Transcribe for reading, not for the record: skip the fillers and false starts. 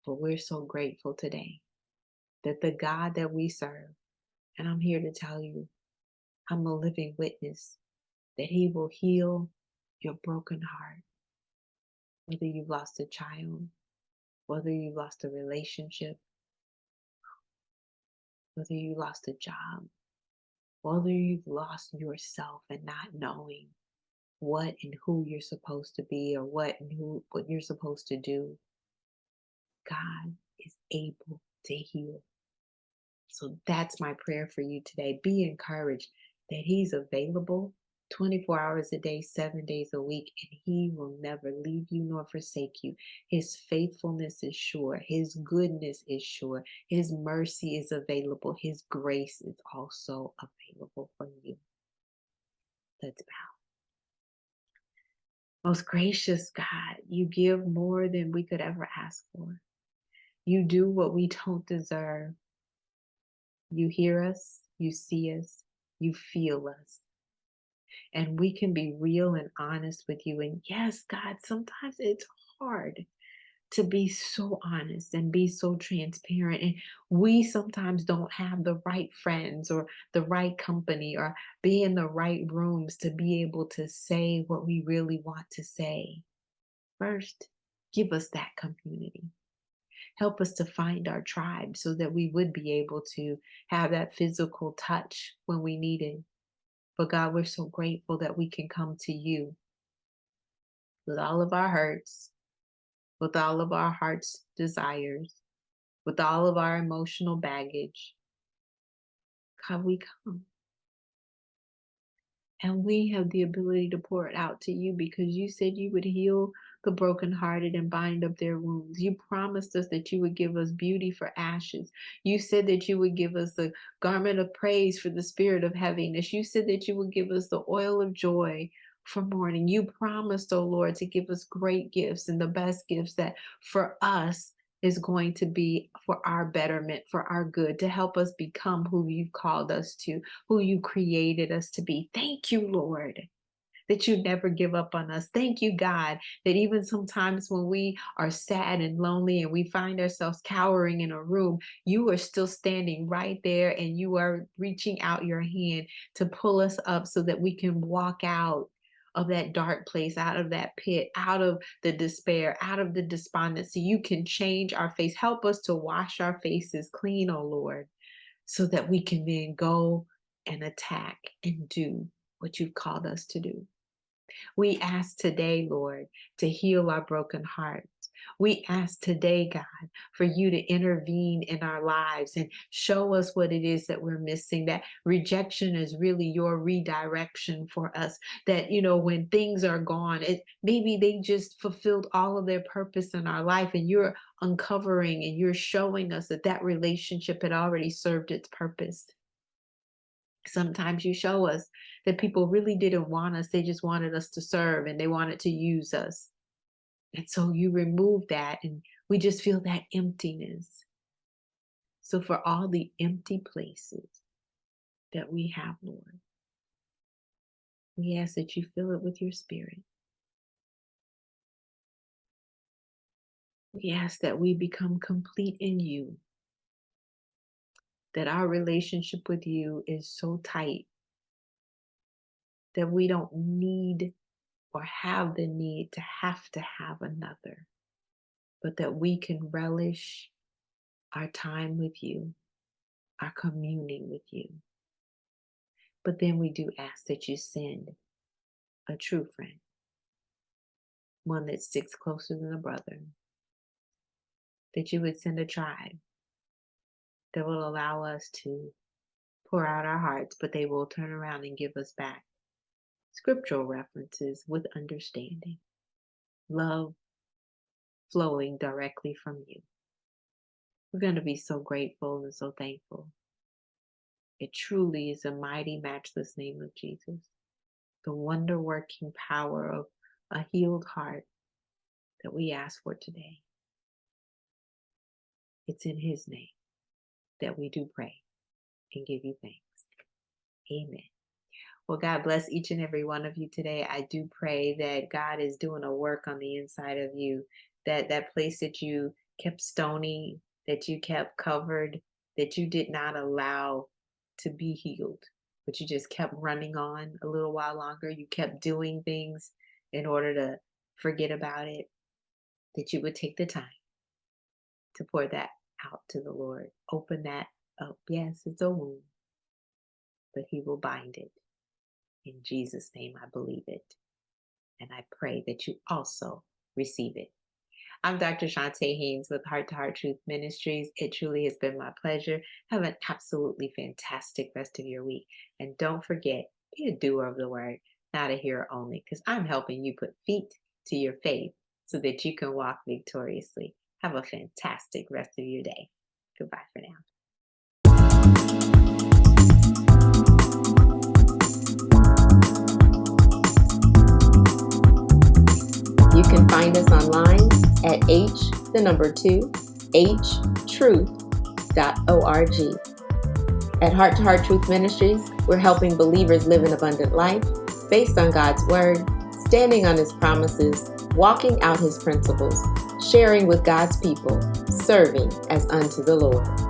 But we're so grateful today that the God that we serve, and I'm here to tell you, I'm a living witness that He will heal your broken heart. Whether you've lost a child, whether you lost a relationship, whether you lost a job, whether you've lost yourself and not knowing what and who you're supposed to be or what you're supposed to do, God is able to heal. So that's my prayer for you today. Be encouraged that He's available 24 hours a day, 7 days a week, and He will never leave you nor forsake you. His faithfulness is sure. His goodness is sure. His mercy is available. His grace is also available for you. Let's bow. Most gracious God, you give more than we could ever ask for. You do what we don't deserve. You hear us, you see us, you feel us. And we can be real and honest with you. And yes, God, sometimes it's hard to be so honest and be so transparent. And we sometimes don't have the right friends or the right company or be in the right rooms to be able to say what we really want to say. First, give us that community. Help us to find our tribe so that we would be able to have that physical touch when we need it. But God, we're so grateful that we can come to you with all of our hurts, with all of our heart's desires, with all of our emotional baggage. God, we come. And we have the ability to pour it out to you because you said you would heal the brokenhearted and bind up their wounds. You promised us that you would give us beauty for ashes. You said that you would give us the garment of praise for the spirit of heaviness. You said that you would give us the oil of joy for mourning. You promised, oh Lord, to give us great gifts and the best gifts that for us is going to be for our betterment, for our good, to help us become who you've called us to, who you created us to be. Thank you, Lord, that you never give up on us. Thank you, God, that even sometimes when we are sad and lonely and we find ourselves cowering in a room, you are still standing right there and you are reaching out your hand to pull us up so that we can walk out of that dark place, out of that pit, out of the despair, out of the despondency. You can change our face. Help us to wash our faces clean, oh Lord, so that we can then go and attack and do what you've called us to do. We ask today, Lord, to heal our broken hearts. We ask today, God, for you to intervene in our lives and show us what it is that we're missing. That rejection is really your redirection for us. That, when things are gone, maybe they just fulfilled all of their purpose in our life, and you're uncovering and you're showing us that that relationship had already served its purpose. Sometimes you show us that people really didn't want us. They just wanted us to serve and they wanted to use us. And so you remove that and we just feel that emptiness. So for all the empty places that we have, Lord, we ask that you fill it with your spirit. We ask that we become complete in you, that our relationship with you is so tight that we don't need or have the need to have another, but that we can relish our time with you, our communing with you. But then we do ask that you send a true friend, one that sticks closer than a brother, that you would send a tribe that will allow us to pour out our hearts, but they will turn around and give us back scriptural references with understanding, love flowing directly from you. We're going to be so grateful and so thankful. It truly is a mighty, matchless name of Jesus, the wonder-working power of a healed heart that we ask for today. It's in his name that we do pray and give you thanks. Amen. Well, God bless each and every one of you today. I do pray that God is doing a work on the inside of you, that place that you kept stony, that you kept covered, that you did not allow to be healed, but you just kept running on a little while longer. You kept doing things in order to forget about it, that you would take the time to pour that out to the Lord. Open that up. Yes, it's a wound, but He will bind it. In Jesus' name, I believe it. And I pray that you also receive it. I'm Dr. Chonta Haynes with Heart Truth Ministries. It truly has been my pleasure. Have an absolutely fantastic rest of your week. And don't forget, be a doer of the word, not a hearer only, because I'm helping you put feet to your faith so that you can walk victoriously. Have a fantastic rest of your day. Goodbye for now. You can find us online at htruth.org. At Heart Truth Ministries, we're helping believers live an abundant life based on God's Word, standing on His promises, walking out His principles, sharing with God's people, serving as unto the Lord.